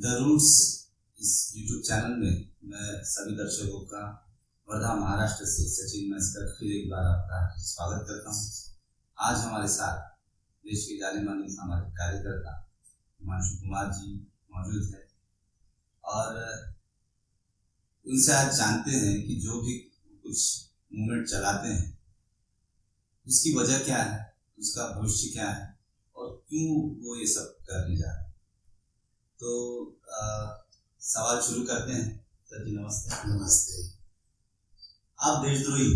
The roots इस YouTube channel में मैं सभी दर्शकों का वर्धा महाराष्ट्र से सचिन मैस्कर फिर एक बार आपका स्वागत करता हूँ। आज हमारे साथ देश के जाने माने सामाजिक कार्यकर्ता हिमांशु कुमार जी मौजूद है और उनसे आज जानते हैं कि जो भी कुछ मूवमेंट चलाते हैं उसकी वजह क्या है, उसका भविष्य क्या है और क्यों वो ये सब करने जा रहे हैं। तो सवाल शुरू करते हैं। सर जी नमस्ते। नमस्ते। आप देशद्रोही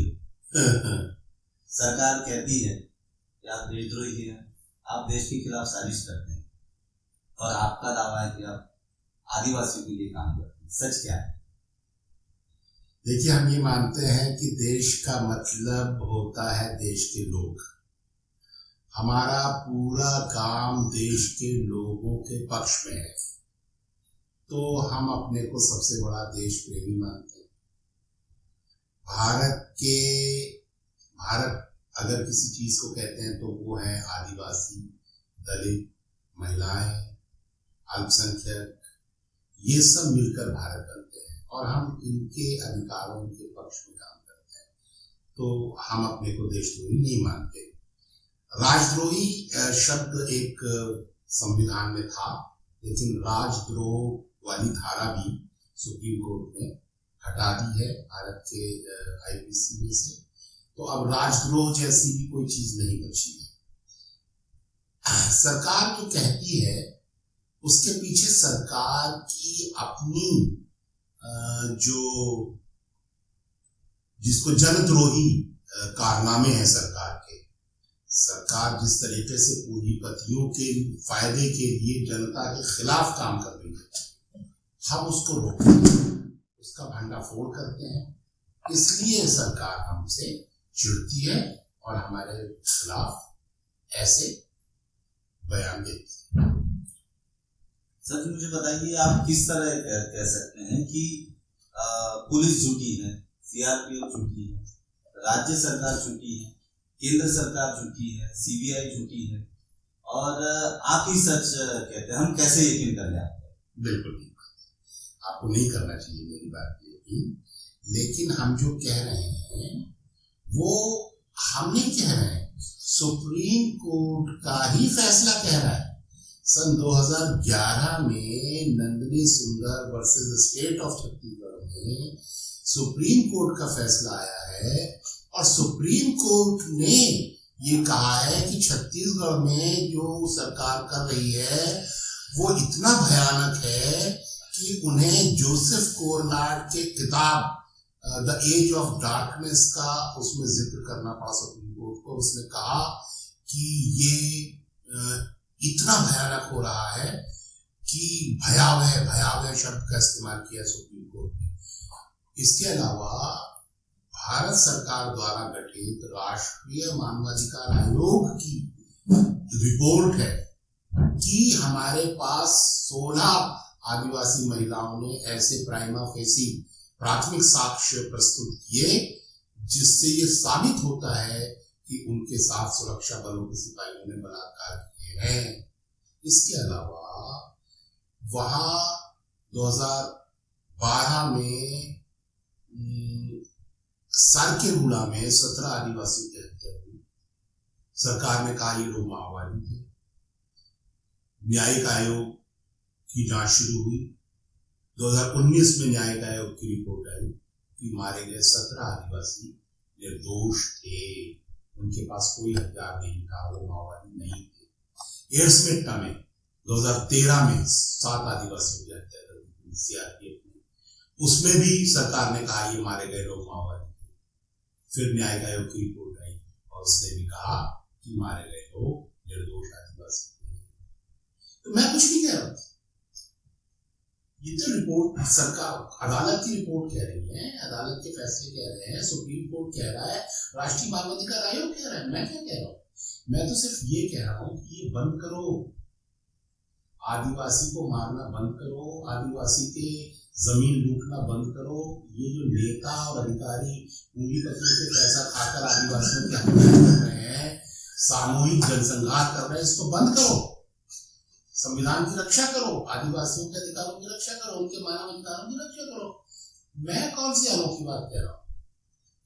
सरकार कहती है कि आप देशद्रोही हैं, आप देश के खिलाफ साजिश करते हैं और आपका दावा है कि आप आदिवासियों के लिए काम करते हैं। सच क्या है? देखिए, हम ये मानते हैं कि देश का मतलब होता है देश के लोग। हमारा पूरा काम देश के लोगों के पक्ष में है, तो हम अपने को सबसे बड़ा देश प्रेमी मानते हैं। भारत अगर किसी चीज को कहते हैं तो वो है आदिवासी, दलित, महिलाएं, अल्पसंख्यक, ये सब मिलकर भारत बनते हैं और हम इनके अधिकारों के पक्ष में काम करते हैं, तो हम अपने को देशद्रोही नहीं मानते। राजद्रोही शब्द एक संविधान में था, लेकिन राजद्रोह वाली धारा भी सुप्रीम कोर्ट ने हटा दी है भारत के आईपीसी में से, तो अब राजद्रोह जैसी भी कोई चीज नहीं बची है। सरकार जो कहती है उसके पीछे सरकार की अपनी जो जिसको जनद्रोही कारनामे हैं सरकार जिस तरीके से पूंजीपतियों के फायदे के लिए जनता के खिलाफ काम कर रही है, हम उसको रोकते हैं, उसका भंडाफोड़ करते हैं। इसलिए सरकार हमसे चिढ़ती है और हमारे खिलाफ ऐसे बयान देती है। सर मुझे बताइए, आप किस तरह कह सकते हैं कि पुलिस झूठी है, सीआरपीएफ झूठी है, राज्य सरकार झूठी है, केंद्र सरकार झूठी है, सीबीआई झूठी है और आप ही सच कहते हैं, हम कैसे यकीन कर लें? बिल्कुल नहीं, आपको नहीं करना चाहिए मेरी बात यकीन। लेकिन हम जो कह रहे हैं वो हम नहीं कह रहे हैं, सुप्रीम कोर्ट का ही फैसला कह रहा है। सन 2011 में नंदिनी सुंदर वर्सेस स्टेट ऑफ छत्तीसगढ़ में सुप्रीम कोर्ट का फैसला आया है और सुप्रीम कोर्ट ने ये कहा है कि छत्तीसगढ़ में जो सरकार कर रही है वो इतना भयानक है कि उन्हें जोसेफ कोरनाड के किताब द एज ऑफ डार्कनेस का उसमें जिक्र करना पड़ा सुप्रीम कोर्ट को। उसने कहा कि ये इतना भयानक हो रहा है कि भयावह शब्द का इस्तेमाल किया सुप्रीम कोर्ट ने। इसके अलावा भारत सरकार द्वारा गठित राष्ट्रीय मानवाधिकार आयोग की रिपोर्ट है कि हमारे पास 16 आदिवासी महिलाओं ने ऐसे प्राइमा फेसी प्राथमिक साक्ष्य प्रस्तुत किए जिससे ये साबित होता है कि उनके साथ सुरक्षा बलों के सिपाहियों ने बलात्कार किए हैं। इसके अलावा वहां 2012 में सारकेगुड़ा में 17 आदिवासियों की हत्या हुई। सरकार ने कहा ये लोग माओवादी थे। न्यायिक आयोग की जांच शुरू हुई। 2019 में न्यायिक आयोग की रिपोर्ट आई कि मारे गए 17 आदिवासी निर्दोष थे, उनके पास कोई हथियार नहीं था, वो माओवादी नहीं थे। एड्समेट्टा में 2013 में 7 आदिवासियों की हत्या कर दी सीआरपीएफ ने, उसमें भी सरकार ने कहा ये मारे गए लोग माओवादी थे। फिर न्यायिक आयोग की रिपोर्ट आई और उसने भी कहा कि मारे गए लोग निर्दोष आदिवासी थे। तो मैं कुछ नहीं कह रहा, ये तो रिपोर्ट सरकार अदालत की रिपोर्ट कह रही है, अदालत के फैसले कह रहे हैं, सुप्रीम कोर्ट कह रहा है, राष्ट्रीय मानवाधिकार आयोग कह रहा है। मैं क्या कह रहा हूँ? मैं तो सिर्फ ये कह रहा हूँ कि ये बंद करो, आदिवासी को मारना बंद करो, आदिवासी के जमीन लूटना बंद करो। ये जो नेता और अधिकारी पूंजीपतियों से पैसा खाकर आदिवासियों की हत्या कर रहे हैं, सामूहिक जनसंहार कर रहे हैं, इसको बंद करो। संविधान की रक्षा करो, आदिवासियों के अधिकारों की रक्षा करो, उनके मानव अधिकारों की रक्षा करो। मैं कौन सी अनोखी बात कह रहा हूं?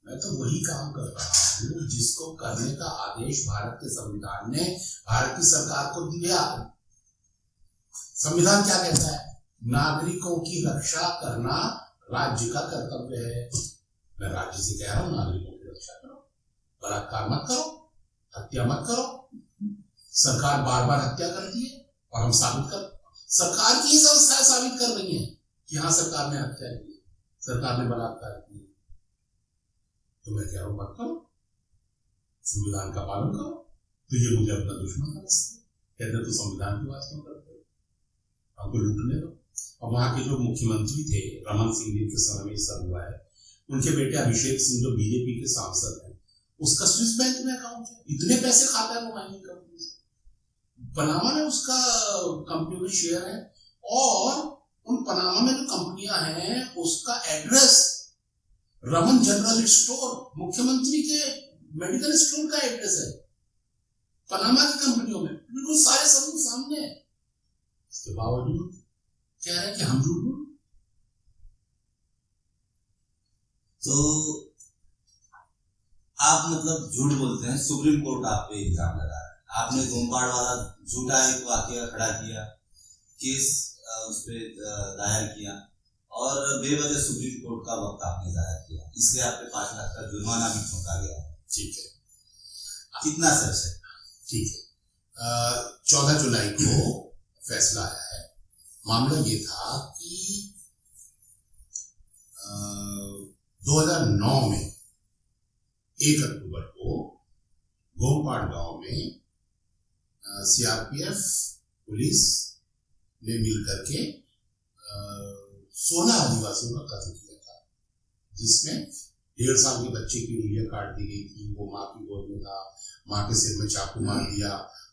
मैं तो वही काम कर रहा हूं जिसको करने का आदेश भारत के संविधान ने भारत की सरकार को दिया। संविधान क्या कहता है? नागरिकों की रक्षा करना राज्य का कर्तव्य है। मैं राज्य से कह रहा हूं नागरिकों की रक्षा करो, बलात्कार मत करो, हत्या मत करो। सरकार बार बार हत्या करती है और हम साबित कर, सरकार की ही संस्थाएं साबित कर रही है कि हाँ समझदार ने हत्या की, सरकार ने बलात्कार किया। तो मैं कह रहा हूं मत करो, संविधान का पालन करो। तो ये मुझे अपना दुश्मन समझते, कहते तो संविधान की बात क्यों करते हो, हमको लूटने दो। और वहां के जो मुख्यमंत्री थे रमन सिंह जी के समय में सब हुआ है, उनके बेटे अभिषेक सिंह जो बीजेपी के सांसद हैं, उसका स्विस बैंक में अकाउंट है, इतने पैसे खाता है वो माइनिंग कंपनी से। पनामा में उसका कंपनी में शेयर है, और उन पनामा में जो कंपनियां हैं उसका एड्रेस रमन जनरल स्टोर, मुख्यमंत्री के मेडिकल स्टोर का एड्रेस है पनामा की कंपनियों में। बिल्कुल सारे सबूत सामने है। इसके बावजूद कह रहे हैं कि हम झूठ बोल। तो आप मतलब झूठ बोलते हैं, सुप्रीम कोर्ट आप पे इल्जाम लगा रहा है। आपने गोमपाड़ वाला झूठा एक वाकया खड़ा किया, केस उस पर दायर किया, और बेवजह सुप्रीम कोर्ट का वक्त आपने जाया किया, इसलिए आप पे 5 लाख का जुर्माना भी ठोका गया है। ठीक है, कितना सच है? ठीक है, 14 जुलाई को फैसला आया है। मामला ये था कि 2009 में 1 अक्टूबर को गोमपाड़ गांव में सीआरपीएफ पुलिस ने मिलकर के 16 आदिवासियों का कत्ल किया था, जिसमें 1.5 साल के बच्चे की उंगलियां काट दी गई थी, वो माँ की गोद में था, माँ के सिर में चाकू मार दिया,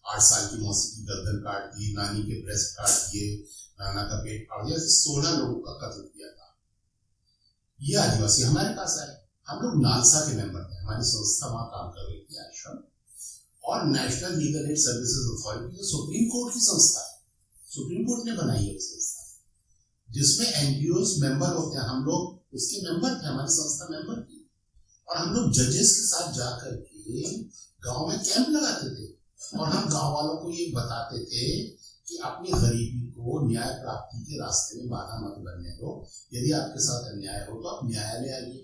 8 साल की मौसी की गर्दन काट दी, नानी के ब्रेस्ट काट दिए, नाना का पेट काट दिया। 16 लोगों का कत्ल किया था। ये आदिवासी हमारे पास आए, हम लोग नालसा के मेंबर थे, हमारी संस्था वहां काम कर रही थी आश्रम, और national legal aid services authority जो सुप्रीम कोर्ट की संस्था है, सुप्रीम कोर्ट ने बनाई है संस्था, जिसमें एनजीओज मेंबर होते हैं, हम लोग उसके मेंबर थे, हमारी संस्था मेंबर थी। और हम लोग जजेस के साथ जाकर के गांव में कैंप लगाते थे, और हम गांव वालों को ये बताते थे कि अपनी गरीबी को न्याय प्राप्ति के रास्ते में बाधा मत बनने दो, यदि आपके साथ अन्याय हो तो आप न्यायालय आइए।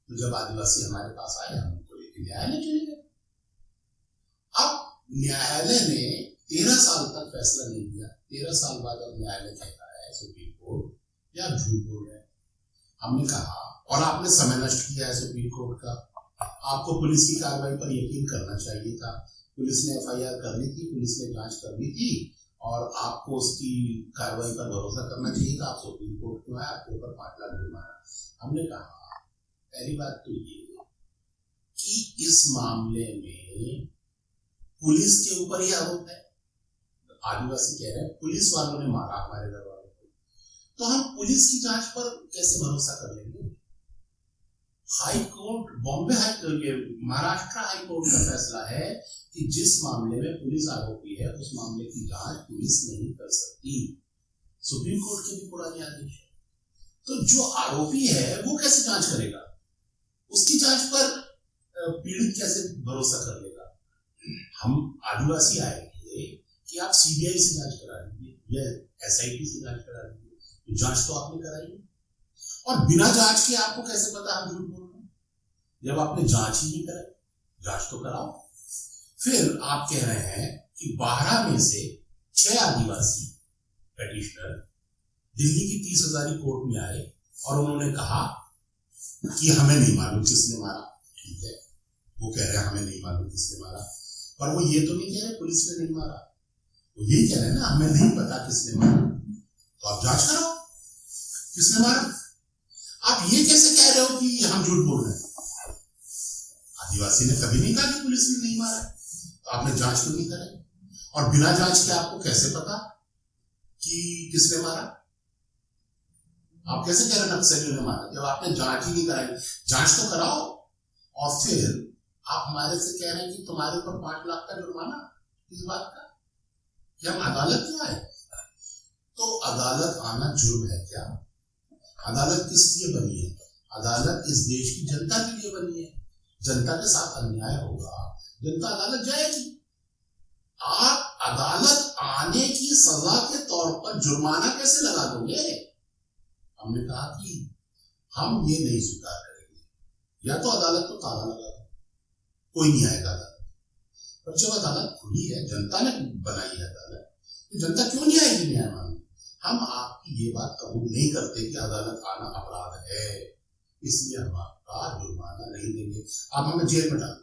तो जब आदिवासी हमारे पास आए, हम उनको लेकर न्यायालय चले गए। अब न्यायालय ने 13 साल तक फैसला नहीं दिया। 13 साल बाद अब न्यायालय कहता है सुप्रीम कोर्ट या झूठ बोल रहे हैं। हमने कहा, और आपने समय नष्ट किया है सुप्रीम कोर्ट का, आपको पुलिस की कार्रवाई पर यकीन करना चाहिए था। पुलिस ने एफआईआर करनी थी, पुलिस ने जांच करनी थी, और आपको उसकी कार्रवाई पर भरोसा करना चाहिए था। आप सुप्रीम कोर्ट क्यों आए? आपके ऊपर 5 लाख जुर्माना। हमने कहा पहली बात तो ये कि इस मामले में पुलिस के ऊपर ही आरोप है। आदिवासी कह रहे हैं पुलिस वालों ने मारा हमारे घर वालों को, तो हम पुलिस की जांच पर कैसे भरोसा कर लेंगे? High court, Bombay high court, Maharashtra high court का फैसला है कि जिस मामले में पुलिस आरोपी है उस मामले की जांच पुलिस नहीं कर सकती। सुप्रीम कोर्ट के भी पुराने आदेश है। तो जो आरोपी है वो कैसे जांच करेगा? उसकी जांच पर पीड़ित कैसे भरोसा कर लेगा? हम आदिवासी आएंगे कि आप सीबीआई से जांच करा लीजिए या एसआईटी से जांच करा लीजिए, तो जांच तो आपने कराई है, और बिना जांच के आपको कैसे पता हम झूठ बोल रहे हैं? जब आपने जांच ही नहीं कराई, जांच तो कराओ। फिर आप कह रहे हैं कि 12 में से 6 आदिवासी पेटिशनर दिल्ली की 30 हजारी कोर्ट में आए और उन्होंने कहा कि हमें नहीं मालूम किसने मारा। ठीक है, वो कह रहे हैं हमें नहीं मालूम किसने मारा, पर वो ये तो नहीं कह रहे पुलिस ने नहीं मारा, वो यही कह रहे हैं ना हमें नहीं पता किसने मारा। तो आप जांच करो किसने मारा। आप ये कैसे कह रहे हो कि हम झूठ बोल रहे हैं? आदिवासी ने कभी नहीं कहा कि पुलिस ने नहीं मारा, तो आपने जांच क्यों नहीं कराई? और बिना जांच के आपको कैसे पता कि किसने मारा? आप कैसे कह रहे हैं नक्सलियों ने मारा जब आपने जांच ही नहीं कराई? जांच तो कराओ। और फिर आप हमारे से कह रहे हैं कि तुम्हारे ऊपर 5 लाख का जुर्माना, किस बात का? कि हम अदालत क्यों आए? तो अदालत आना जुर्म है क्या? अदालत किस लिए बनी है? अदालत इस देश की जनता के लिए बनी है। जनता के साथ अन्याय होगा, जनता अदालत जाएगी। आप अदालत आने की सजा के तौर पर जुर्माना कैसे लगा दोगे? हमने कहा कि हम ये नहीं स्वीकार करेंगे, या तो अदालत को ताला लगा दो, कोई नहीं आएगा अदालत। पर जब अदालत खुली है, जनता ने बनाई है अदालत, तो जनता क्यों नहीं आएगी न्याय मांगने? हम आपकी ये बात कबूल नहीं करते कि अदालत आना अपराध है, इसलिए हम आपका जुर्माना नहीं देंगे, आप हमें जेल में डाल